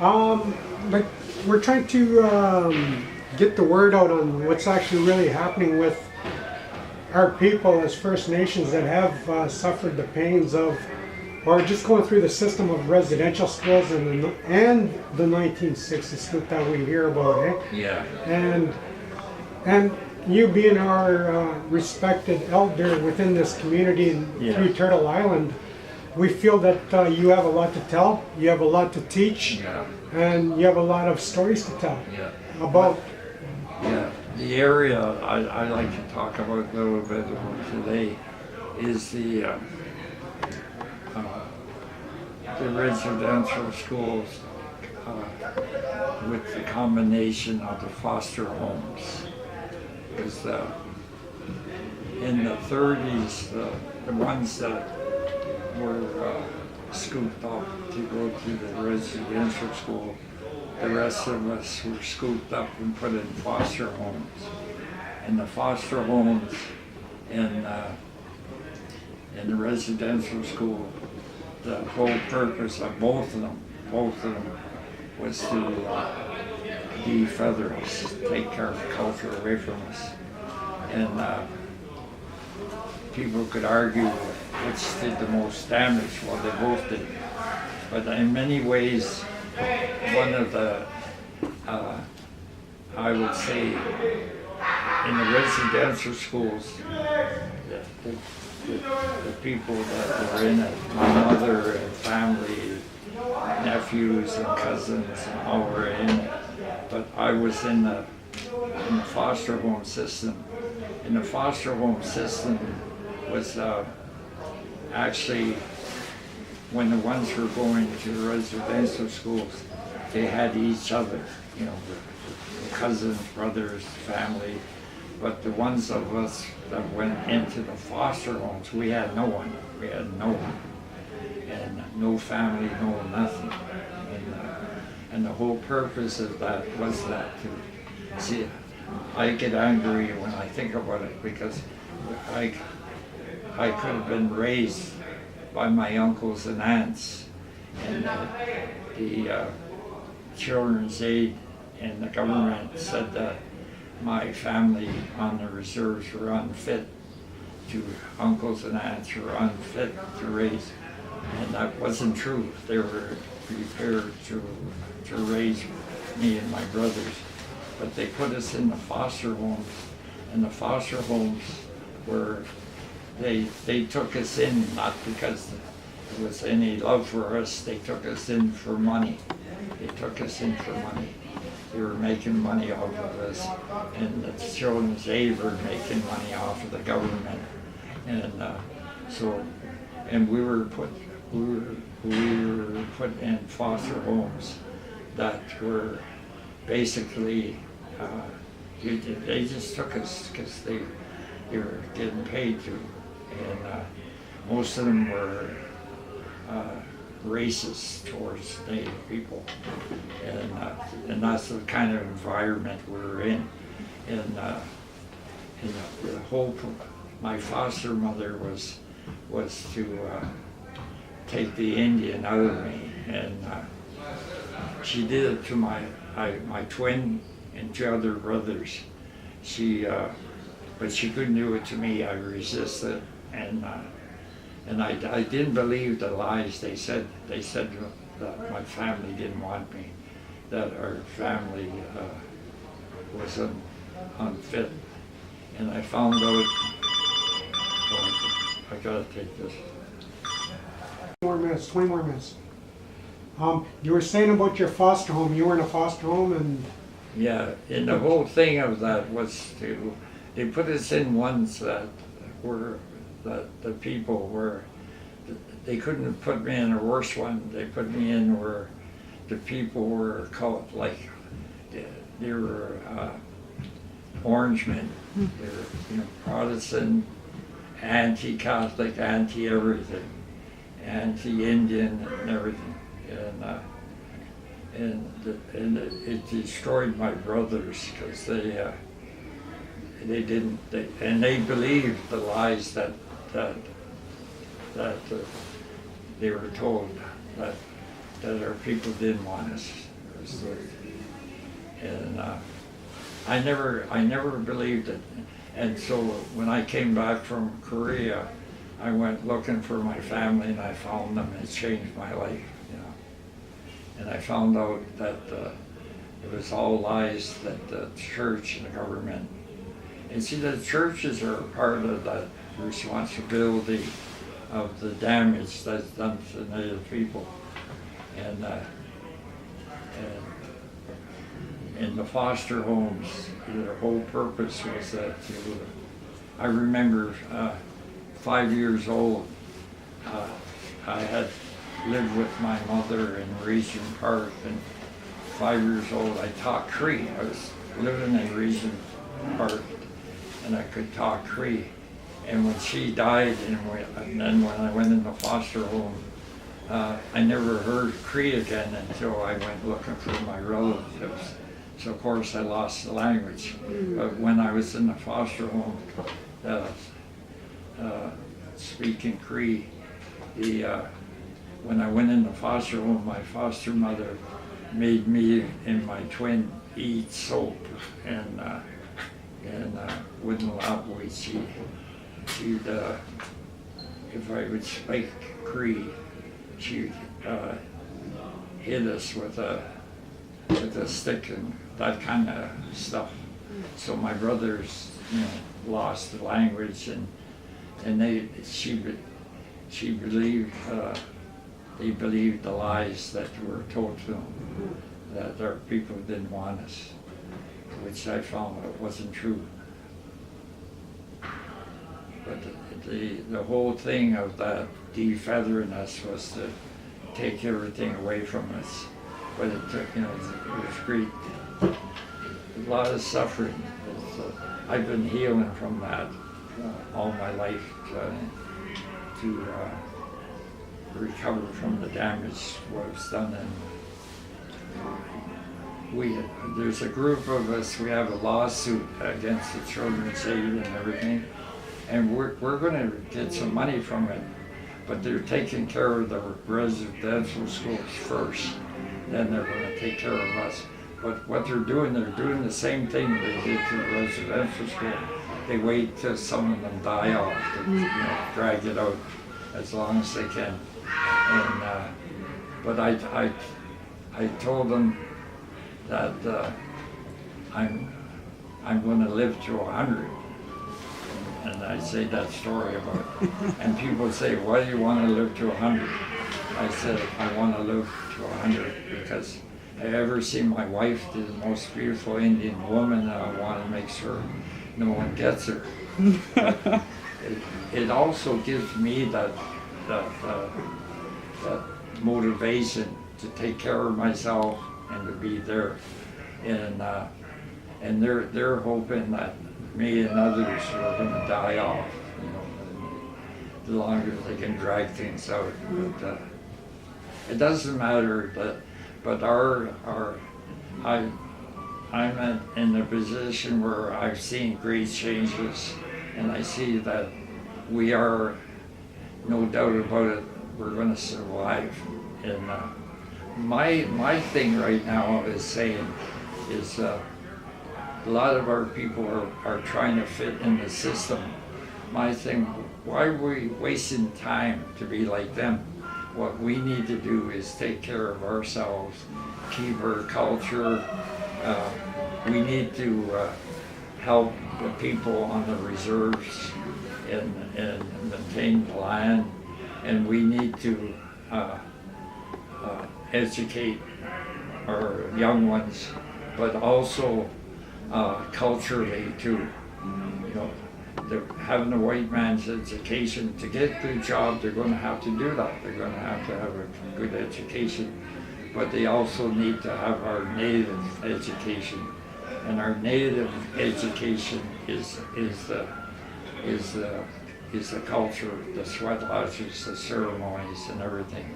But we're trying to get the word out on what's actually really happening with our people as First Nations that have suffered the pains of, or just going through the system of residential schools and the 1960s stuff that we hear about, eh? Yeah. And you being our respected elder within this community in Three Turtle Island, we feel that you have a lot to tell, you have a lot to teach, and you have a lot of stories to tell about. Yeah, the area I like to talk about a little bit about today is the residential schools with the combination of the foster homes. Because in the 30s, the ones that were scooped up to go to the residential school, the rest of us were scooped up and put in foster homes. And the foster homes in the residential school, the whole purpose of both of them was to defeather us, take our culture away from us. And people could argue which did the most damage. Well, they both did. But in many ways, one of the, I would say, in the residential schools, the people that were in it, my mother and family, nephews and cousins and all were in it. But I was in the foster home system. And the foster home system was actually, when the ones were going to the residential schools, they had each other, you know, the cousins, brothers, family. But the ones of us that went into the foster homes, we had no one. We had no one. And no family, no nothing. And the whole purpose of that was that to see, I get angry when I think about it because I could have been raised by my uncles and aunts, and the Children's Aid and the government said that my family on the reserves were unfit to, uncles and aunts were unfit to raise, and that wasn't true. They were prepared to raise me and my brothers, but they put us in the foster homes, and the foster homes were, they took us in not because there was any love for us, they took us in for money. They took us in for money. They were making money off of us, and the Children's Aid were making money off of the government, and and we were put in foster homes that were basically they just took us because they were getting paid to, and most of them were racist towards Native people, and that's the kind of environment we were in. And the whole, my foster mother was to take the Indian out of me, and she did it to my twin and two other brothers. But she couldn't do it to me. I resisted, and I didn't believe the lies they said. They said that my family didn't want me, that our family was unfit, and I found out. Oh, I gotta take this. 20 more minutes. You were saying about your foster home. You were in a foster home, and yeah, and the whole thing of that was they put us in ones that the people were, they couldn't have put me in a worse one. They put me in where the people were called, like, they were Orangemen. They were, Protestant, anti-Catholic, anti-everything, anti-Indian and everything. And it destroyed my brothers because they believed the lies that they were told, that that our people didn't want us. And I never believed it. And so when I came back from Korea, I went looking for my family, and I found them. It changed my life, you know. And I found out that it was all lies, that the church and the government. And see, the churches are part of the responsibility of the damage that's done to Native people. And the foster homes, their whole purpose was that I remember 5 years old, I had lived with my mother in Region Park, and 5 years old I taught Cree. I was living in Region Park, and I could talk Cree. And when she died, and then when I went into foster home, I never heard Cree again until I went looking for my relatives. So of course I lost the language. But when I was in the foster home, speaking Cree, when I went in the foster home, my foster mother made me and my twin eat soap, and wouldn't allow me. She'd if I would speak Cree, she'd hit us with a stick and that kind of stuff. So my brothers, you know, lost the language, and she believed they believed the lies that were told to them, that our people didn't want us, which I found it wasn't true. But the whole thing of that defeathering us was to take everything away from us. But it took, you know, it was great, a lot of suffering. I've been healing from that all my life to recover from the damage what was done. And there's a group of us, we have a lawsuit against the Children's Aid and everything, and we're going to get some money from it, but they're taking care of the residential schools first, then they're going to take care of us. But what they're doing the same thing they did to the residential school. They wait till some of them die off, to, you know, drag it out as long as they can. And but I told them that I'm going to live to 100, and I say that story about it. And people say, why do you want to live to 100? I said, I want to live to 100 because I ever see my wife, the most beautiful Indian woman, and I want to make sure no one gets her. It also gives me that motivation to take care of myself and to be there. And they're hoping that me and others are going to die off, you know, the longer they can drag things out. But it doesn't matter that. But I'm in a position where I've seen great changes, and I see that we are, no doubt about it, we're going to survive. And my thing right now is a lot of our people are trying to fit in the system. My thing, why are we wasting time to be like them? What we need to do is take care of ourselves, keep our culture. We need to help the people on the reserves and maintain the land, and we need to educate our young ones, but also culturally too. You know, having a white man's education, to get a good job, they're going to have to do that. They're going to have a good education, but they also need to have our native education, and our native education is the culture, the sweat lodges, the ceremonies, and everything.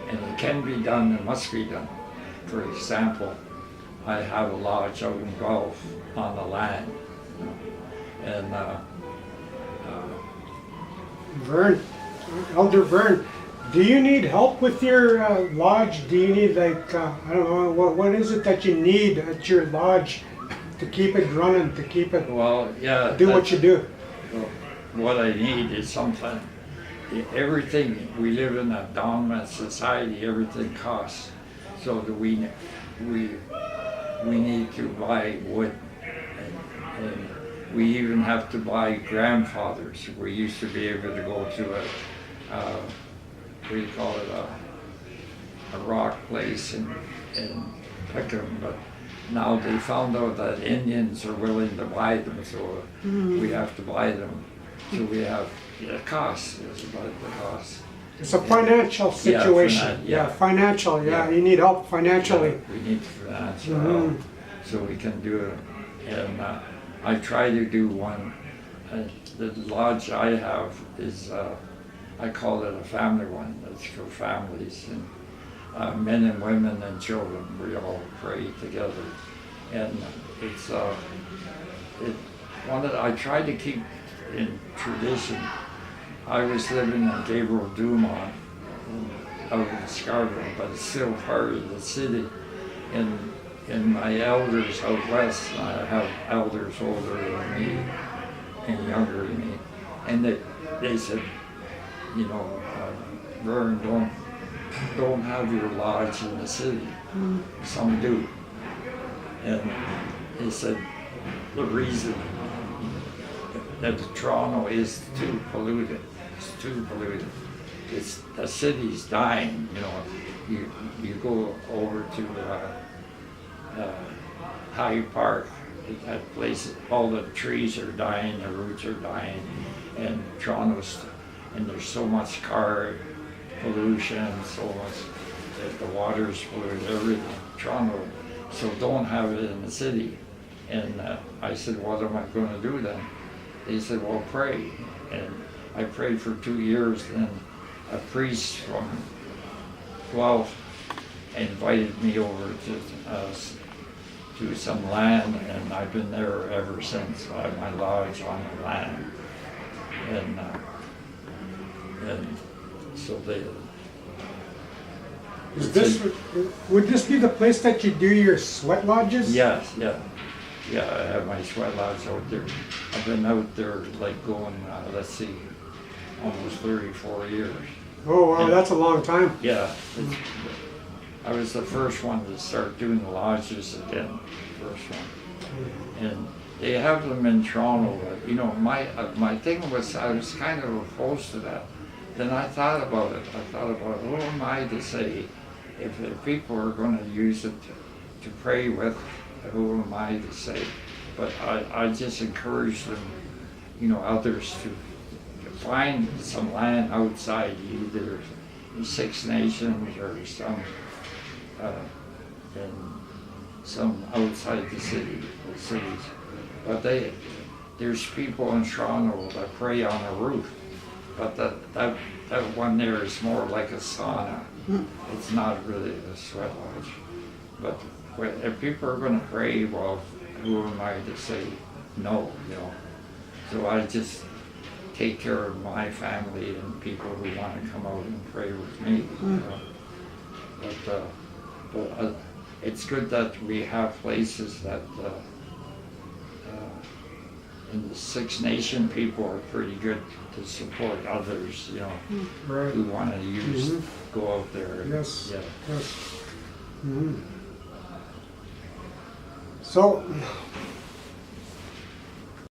And it can be done, it must be done. For example, I have a lodge out in Gulf on the land, and Vern, Elder Vern, Do you need help with your lodge? Do you need like, I don't know, what is it that you need at your lodge to keep it running, to keep it, Well, yeah. do what you do? What I need is something. Everything, we live in a dominant society, everything costs. So do we need to buy wood. And we even have to buy grandfathers. We used to be able to go to what do you call it, a rock place and pick them, but now they found out that Indians are willing to buy them, so we have to buy them. So we have, it costs, it's about the cost. It's a financial situation. Yeah. Financial, Yeah. you need help financially. Yeah, we need financial help so we can do it. And I try to do one. The lodge I have is, I call it a family one. It's for families and men and women and children. We all pray together, and it's one that I try to keep in tradition. I was living in Gabriel Dumont out in Scarborough, but it's still part of the city. And my elders out west, I have elders older than me and younger than me, and they said, you know, Vern, don't have your lodge in the city. Some do. And he said the reason that Toronto is too polluted. It's too polluted. It's the city's dying. You know, you go over to Hyde Park. That place, all the trees are dying, the roots are dying, and Toronto's. And there's so much car pollution, so much that the water's polluted, everything. Toronto, so don't have it in the city. And I said, what am I going to do then? They said, well, pray. And I prayed for 2 years. Then a priest from Guelph invited me over to some land, and I've been there ever since. I have my lodge on the land, and so they. Would this be the place that you do your sweat lodges? Yes, yeah. I have my sweat lodge out there. I've been out there like going, let's see, almost 34 years. Oh wow, and, that's a long time. Yeah. I was the first one to start doing the lodges again, first one. And they have them in Toronto, but you know, my thing was I was kind of opposed to that. Then I thought about it. Who am I to say if people are going to use it to pray with? Who am I to say? But I just encourage them, you know, others to find some land outside, either the Six Nations or some outside the cities. But there's people in Toronto that pray on a roof. But that one there is more like a sauna. It's not really a sweat lodge. But if people are going to pray, well, who am I to say no, you know? So I just take care of my family and people who want to come out and pray with me. You know? But it's good that we have places that and the Six Nation people are pretty good to support others, you know, Right. who want to go out there. Yes. Yeah. Yes. So,